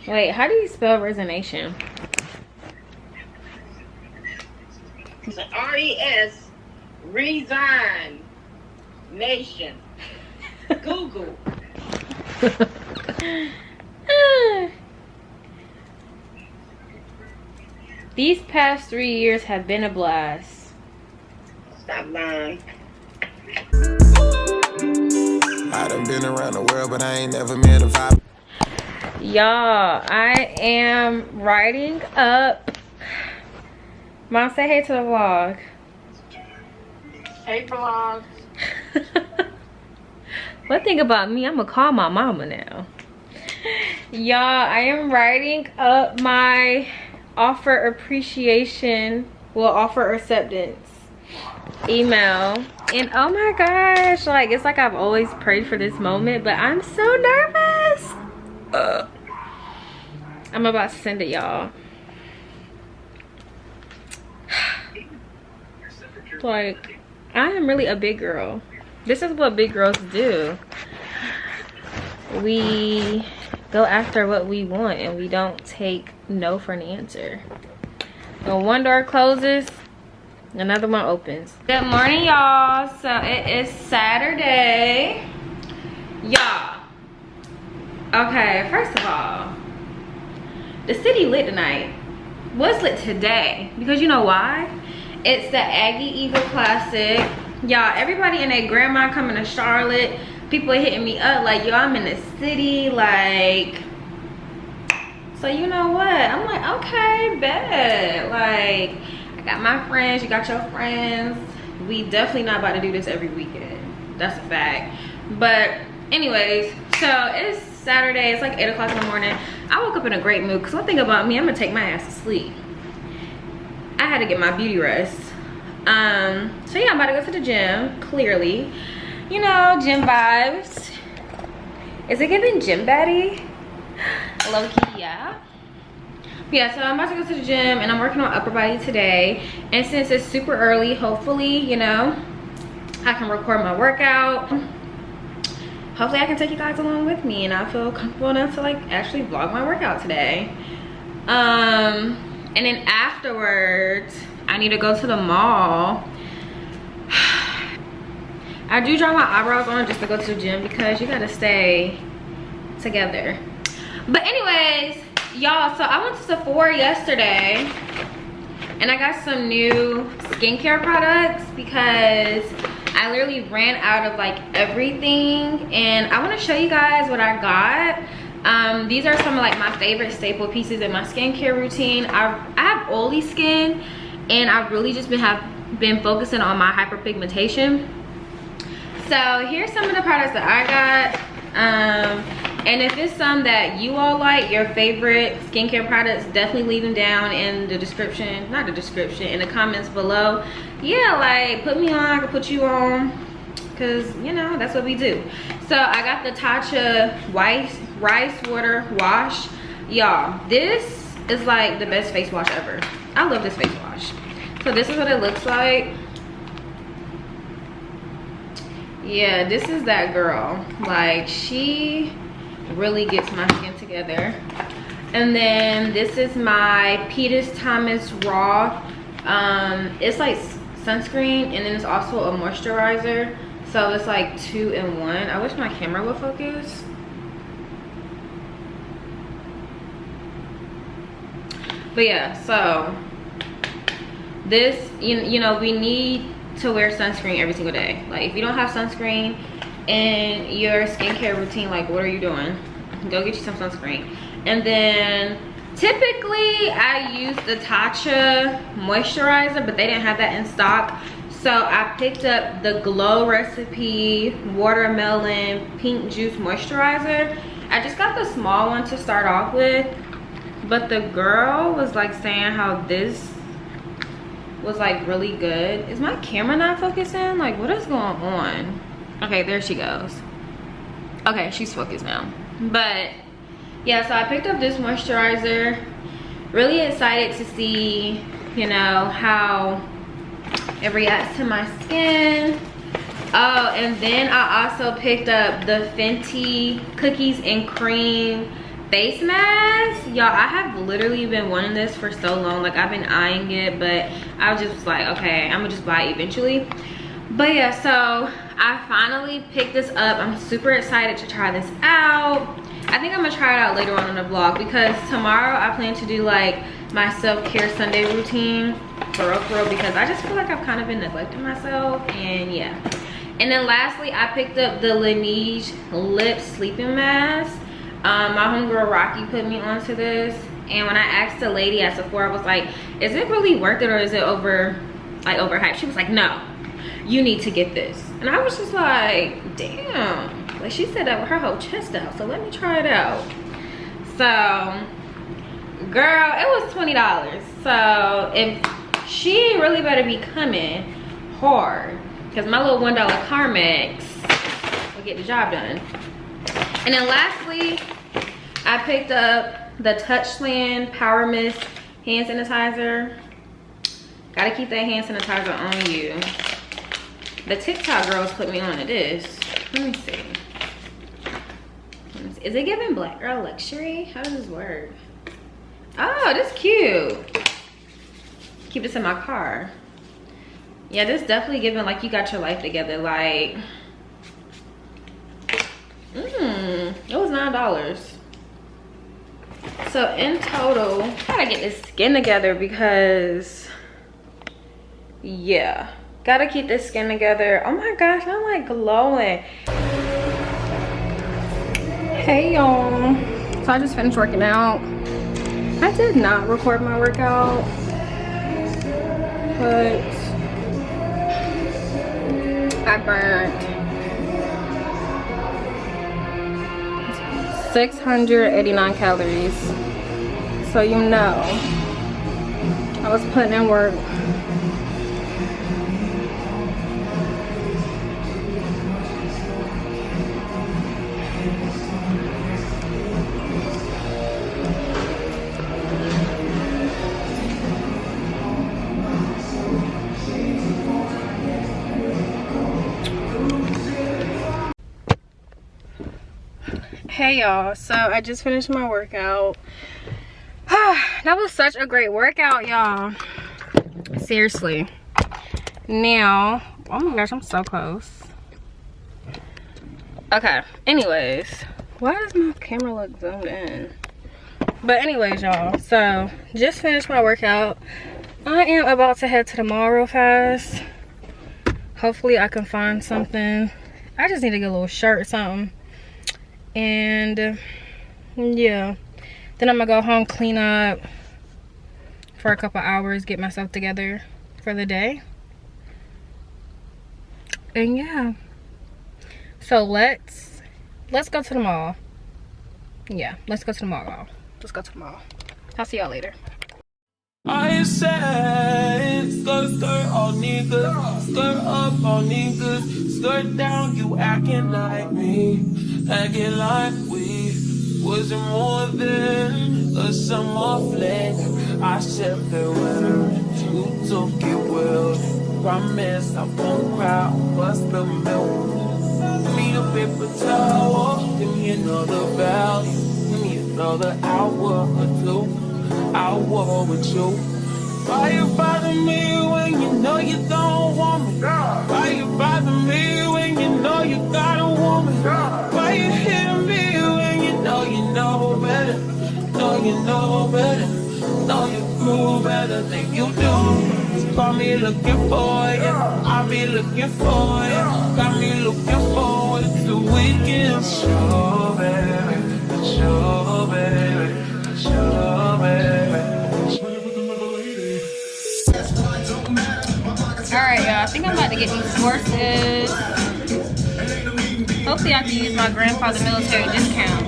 Wait, how do you spell resignation? R-E-S, resign, nation. Google. These past 3 years have been a blast. Stop lying. I done been around the world, but I ain't never met a vibe. Y'all, I am writing up. Mom, say hey to the vlog. Hey, vlog. One thing about me, I'm gonna call my mama now. Y'all, I am writing up my offer appreciation, well, offer acceptance email. And oh my gosh, like, it's like I've always prayed for this moment, but I'm so nervous. I'm about to send it, y'all. Like, I am really a big girl. This is what big girls do. We go after what we want and we don't take no for an answer. When one door closes, another one opens. Good morning, y'all. So it is Saturday. Y'all. Okay, first of all, the city lit tonight. What's lit today? Because you know why? It's the Aggie Eagle Classic. Y'all, everybody and their grandma coming to Charlotte. People are hitting me up like, yo, I'm in the city, like. So you know what? I'm like, okay, bet. Like, I got my friends, you got your friends. We definitely not about to do this every weekend. That's a fact. But anyways, so it's Saturday. It's like 8 o'clock in the morning. I woke up in a great mood because one thing about me, I'm gonna take my ass to sleep. I had to get my beauty rest. So yeah, I'm about to go to the gym, clearly. You know, gym vibes. Is it giving gym baddie? Low-key, yeah. Yeah, so I'm about to go to the gym and I'm working on upper body today. And since it's super early, hopefully, you know, I can record my workout. Hopefully I can take you guys along with me and I feel comfortable enough to like actually vlog my workout today. And then afterwards, I need to go to the mall. I do draw my eyebrows on just to go to the gym because you gotta stay together. But anyways, y'all, so I went to Sephora yesterday and I got some new skincare products because I literally ran out of like everything, and I want to show you guys what I got. These are some of like my favorite staple pieces in my skincare routine. I have oily skin and I've really just been focusing on my hyperpigmentation. So here's some of the products that I got. And if it's some that you all like, your favorite skincare products, definitely leave them down in the description, not the description, in the comments below. Yeah, like put me on, I can put you on, because you know, that's what we do. So I got the Tatcha rice water wash. Y'all, this is like the best face wash ever. I love this face wash. So this is what it looks like. Yeah, this is that girl. Like, she really gets my skin together. And then this is my Peter's Thomas Raw. It's like sunscreen and then it's also a moisturizer. So it's like 2 in 1. I wish my camera would focus. But yeah, so this, you know, we need to wear sunscreen every single day. Like, if you don't have sunscreen in your skincare routine, like, what are you doing? Go get you some sunscreen. And then typically I use the Tatcha moisturizer, but they didn't have that in stock, so I picked up the Glow Recipe Watermelon Pink Juice Moisturizer. I just got the small one to start off with, but the girl was like saying how this was like really good. Is my camera not focusing? Like, what is going on? Okay, there she goes. Okay, she's focused now. But yeah, so I picked up this moisturizer. Really excited to see, you know, how it reacts to my skin. Oh, and then I also picked up the Fenty Cookies and Cream face mask. Y'all, I have literally been wanting this for so long. Like, I've been eyeing it, but I was just like, okay, I'm gonna just buy it eventually. But yeah, so I finally picked this up. I'm super excited to try this out. I think I'm gonna try it out later on in the vlog, because tomorrow I plan to do like my self-care Sunday routine for real, because I just feel like I've kind of been neglecting myself. And yeah, and then lastly, I picked up the Laneige lip sleeping mask. My homegirl Rocky put me onto this, and when I asked the lady at Sephora, I was like, is it really worth it, or is it overhyped? She was like, no, you need to get this. And I was just like, damn, like, she said that with her whole chest out, so let me try it out. So girl, it was $20. So if she really better be coming hard, because my little $1 Carmex will get the job done. And then lastly, I picked up the Touchland Power Mist hand sanitizer. Gotta keep that hand sanitizer on you. The TikTok girls put me on to this. Let me see. Is it giving black girl luxury? How does this work? Oh, this is cute. Keep this in my car. Yeah, this definitely giving like you got your life together. Like, it was $9. So in total, I gotta get this skin together, because yeah, gotta keep this skin together. Oh my gosh, I'm like glowing. Hey y'all, so I just finished working out. I did not record my workout, but I burned 689 calories. So you know, I was putting in work. Hey y'all, so I just finished my workout. That was such a great workout, y'all. Seriously. Now, oh my gosh, I'm so close. Okay, anyways, why does my camera look zoomed in? But anyways, y'all, so just finished my workout. I am about to head to the mall real fast. Hopefully I can find something. I just need to get a little shirt or something. And yeah, then I'm gonna go home, clean up for a couple hours, get myself together for the day. And yeah, so let's go to the mall. Yeah, let's go to the mall, y'all. Let's go to the mall. I'll see y'all later. I said, skirt, skirt, all niggas, skirt up, all niggas, skirt down, you acting like me, acting like we wasn't more than a summer fling. I said farewell, you took it well, promise I won't cry, I'll bust the milk. Me a paper towel, give me another value, give me another hour or two. I war with you. Why you bother me when you know you don't want me? Why you bother me when you know you got a woman? Why you hit me when you know better? Know you know better. Know you grew better than you do. Just call me looking for you. I'll be looking for you. Got me looking forward to weekend. Sure, baby. Sure, baby. Sure, baby. Alright, y'all, I think I'm about to get these horses. Hopefully I can use my grandfather military discount.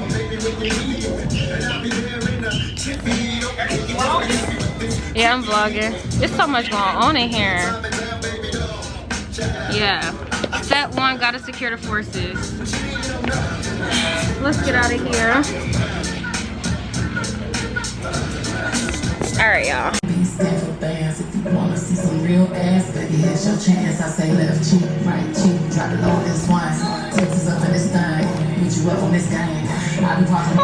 Yeah, I'm vlogging. There's so much going on in here. Yeah. Step 1, gotta secure the forces. Let's get out of here. Alright, y'all. If you wanna see some real ass, baby, here's your chance. I say left cheek, right cheek, drop it low this one. Texas up in this thing, beat you up on this game. I be talking.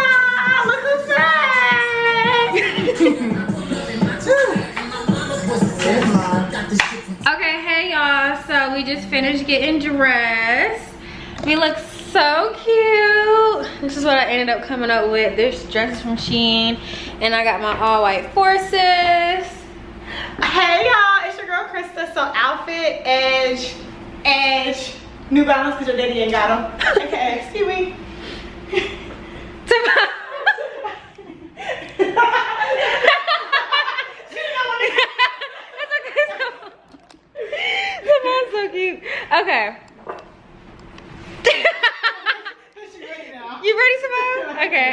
finished getting dressed. We look so cute. This is what I ended up coming up with. This dress is from Shein, and I got my all white forces. Hey y'all, it's your girl Krista. So outfit, edge, New Balance because your daddy ain't got them. Okay, excuse me. That's so cute. Okay. You ready, Simone? Okay.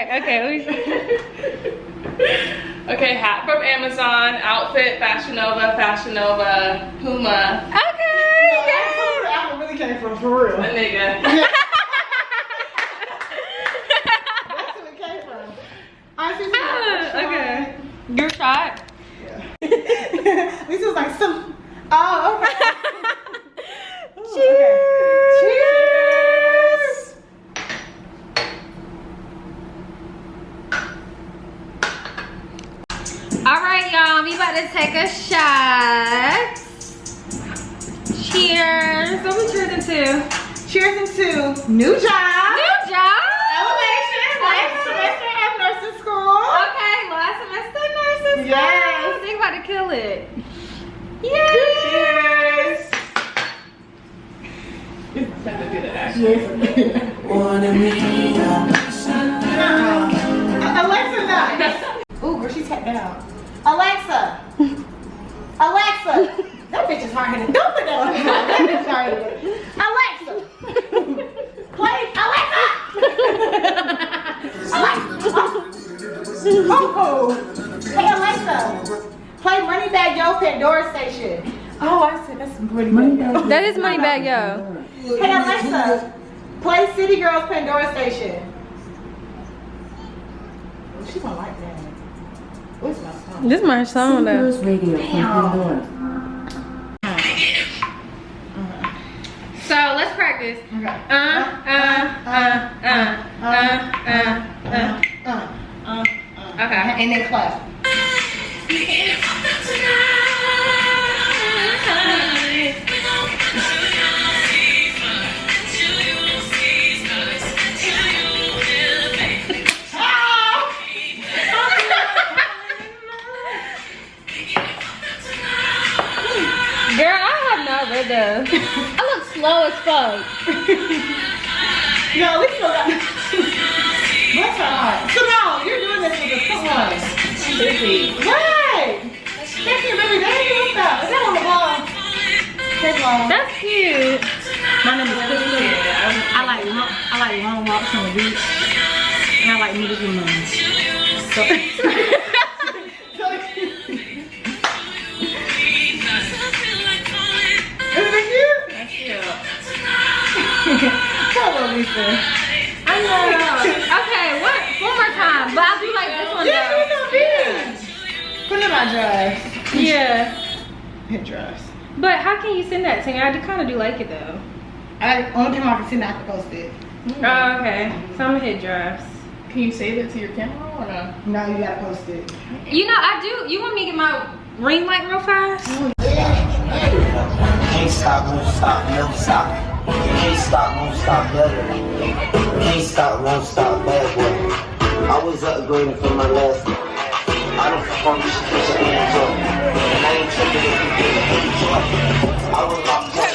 Okay, hat from Amazon, outfit, Fashion Nova, Puma. Okay. That really came from for real. A nigga. That's where it came from. Okay. Your shot? Yeah. This was like some. Oh, okay. Cheers. Okay. Cheers. All right, y'all. We about to take a shot. Cheers. What we cheering to? Cheers into new job. New job. Elevation. Last semester at nursing school. Okay, last semester nursing school. Yes. They about to kill it. Yay. Cheers. Alexa, no. Ooh, girl, she tapped out. Alexa. That bitch is hard-headed. Don't put that on the phone. That bitch is hard-headed. Alexa. Play. Alexa. Oh. Hey, Alexa. Play Moneybag Yo Pandora Station. Oh, I said that's Moneybag Yo. That is Moneybag Yo. Hey, Alexa. Play City Girls Pandora Station. She gonna like that. What's my song? This is my song though. Radio from Pandora. So let's practice. Okay. Okay. And then clap. Girl, I have no rhythm. I look slow as fuck. No, we still got. What's her heart? Simone, you're doing this with the come on. Busy. Right. That's your baby daddy. What's that? Is that on the wall? Take long. That's cute. My name is Krista. I like long walks on the beach, and I like noodles and moons. So. Hello, Lisa. I know. Okay, what? One more time. But I'll do like this one Yeah, though. she's so big. Put it in my dress. Yeah. Hit dress. But how can you send that to me? I kind of do like it though. Only time I can send that, I have to post it. Oh, okay. So I'm gonna hit drafts. Can you save it to your camera or no? No, you gotta post it. You know, I do. You want me to get my ring light real fast? Can't stop, won't stop, never stop. Can't stop, won't stop, never. Can't stop, won't stop, bad boy. I was upgrading from my last one. I don't perform, you should put your hands up. And I ain't tripping if you get your hands up. I was locked up.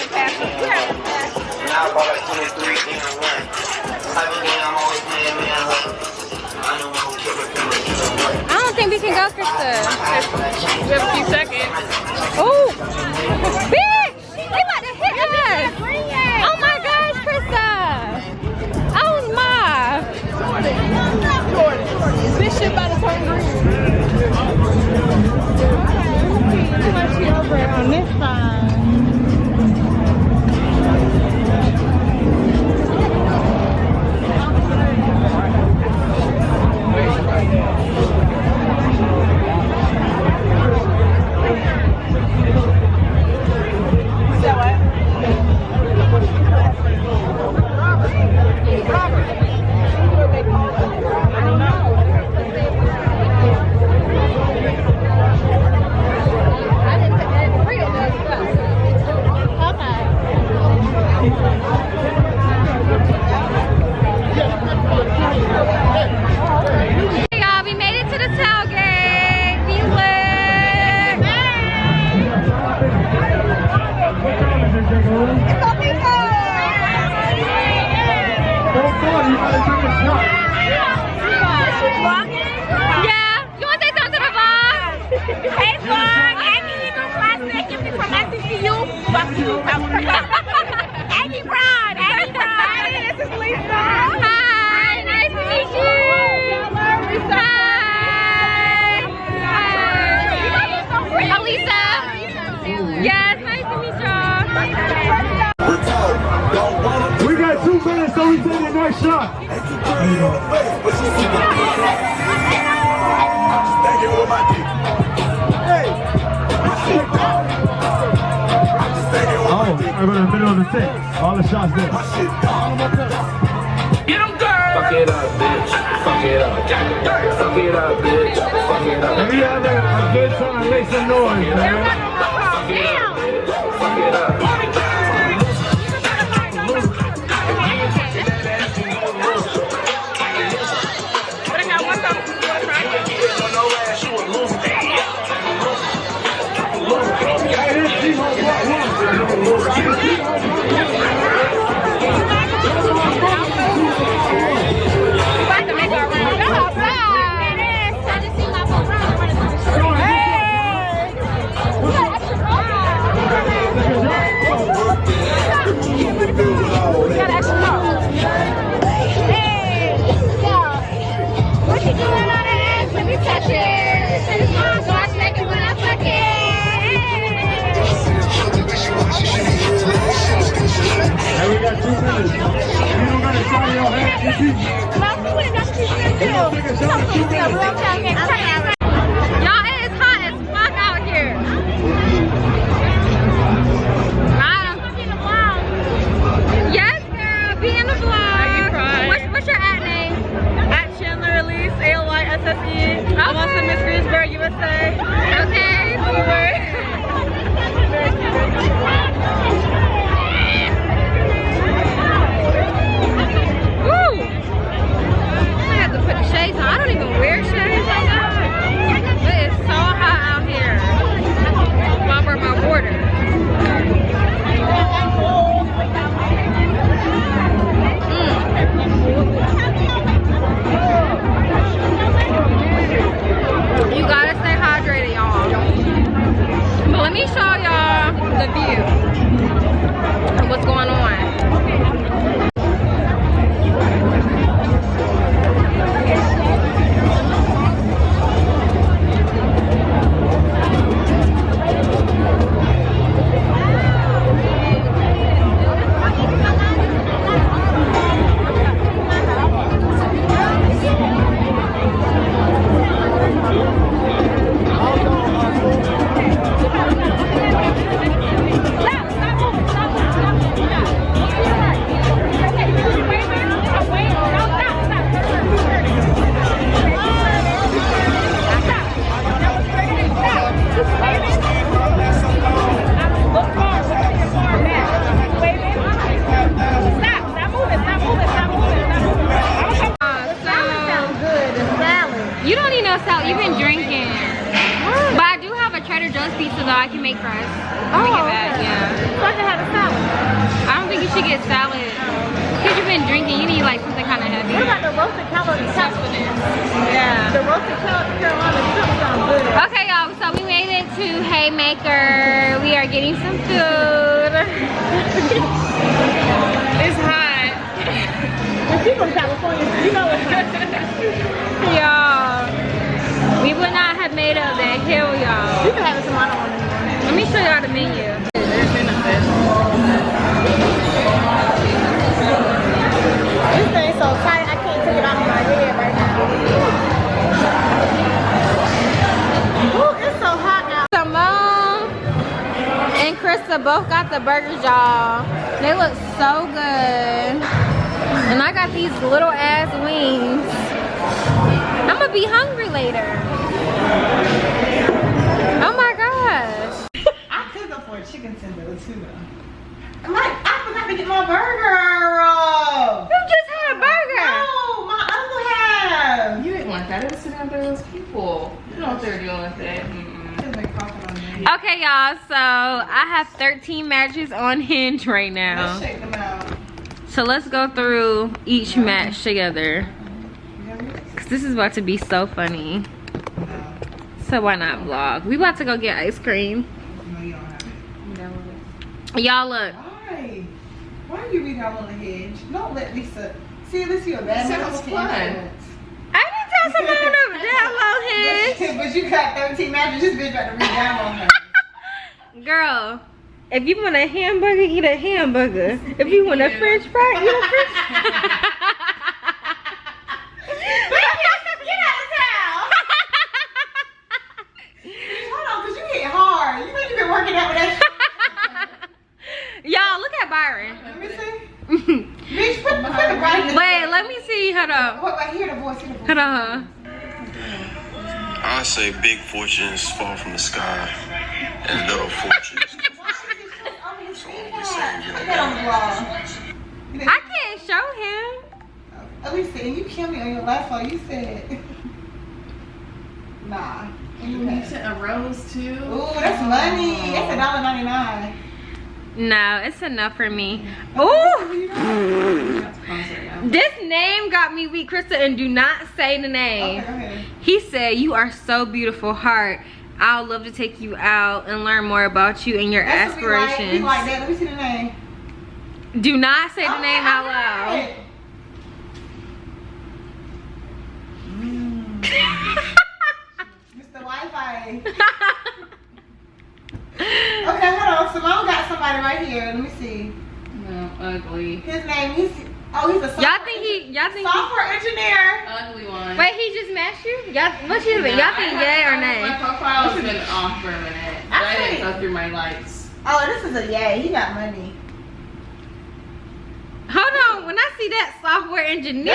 And I bought like 23 in a run. Type of game, I'm always playing man up. I know I'm gonna kill it from the either way. I don't think we can go, Krista. We have a few seconds. Oh, bitch! They about to hit us! Oh my gosh, Krista! Oh my! This shit about to turn green. Too much over on this side. Everybody in the middle of the set. All the shots there. Get them, girl. Fuck it up, bitch. Fuck it up. Fuck it up, bitch. Fuck it up. If you have a good time, make some noise, man. Fuck it up, bitch. Fuck it up. We got 2 minutes. You don't gotta try your hand. Y'all, it is hot as fuck out here. Yes, girl, be in the vlog. What's your ad name? At Chandler Release, ALYSSE. I'm also Miss Greensburg, USA. Okay. Woo! I have to put the shades on. I don't even wear shades like that. It is so hot out here. I'll wear my water. You gotta stay hydrated, y'all. But let me show y'all the view and what's going on. You don't need no salad. You've been drinking. But I do have a Trader Joe's pizza though I can make for us. Bring it back, yeah. So I can have a salad. I don't think you should get salad. Because you've been drinking, you need like something kind of heavy. What about the roasted Carolina shrimp? Yeah. The roasted Carolina shrimp sounds good. Okay, y'all, so we made it to Haymaker. We are getting some food. It's hot. When she's from California, you know it's hot. Y'all, we would not have made it up that hill, y'all. You can have it some other one. Let me show y'all the menu. This thing's so tight, I can't take it out of my head right now. Ooh, it's so hot now. Simone and Krista both got the burgers, y'all. They look so good. And I got these little ass wings. I'm gonna be hungry later. Oh my gosh. I could go for a chicken tender too though. I forgot to get my burger. You just had a burger. No, my other half. You didn't want that. It was sitting out there with those people. You know what they're doing with it. Okay, y'all, so I have 13 matches on Hinge right now. Let's check them out. So let's go through each match together. Cause this is about to be so funny. So why not vlog? We about to go get ice cream. No, you don't have it. Y'all look. Why? Why are you reading out on the Hinge? Don't let Lisa. See, Lisa, you're a bad Sounds fun. I didn't tell someone to download Hinge. But you got 13 matches. This bitch about to read down on her. Girl, if you want a hamburger, eat a hamburger. If you want a French fry, eat a French fry. Hold on. I say big fortunes fall from the sky, and little fortunes come from the so we say, you know, I can't show him. At least you killed me on your last one. You said, nah. You said a rose too? Ooh, that's money. That's $1.99. No, it's enough for me. Ooh! This name got me weak, Krista, and do not say the name. Okay. He said, "You are so beautiful, heart. I'd love to take you out and learn more about you and your aspirations." He like that. Let me see the name. Do not say the name out loud. Mr. Wi-Fi. Okay, hold on. Simone got somebody right here. Let me see. No, ugly. His name, he's a software, Y'all think software engineer. Ugly one. Wait, he just matched you? Y'all think yay or nay? My profile has been off for a minute. But I didn't go through my likes. Oh, this is a yay. He got money. Hold on, when I see that software engineer.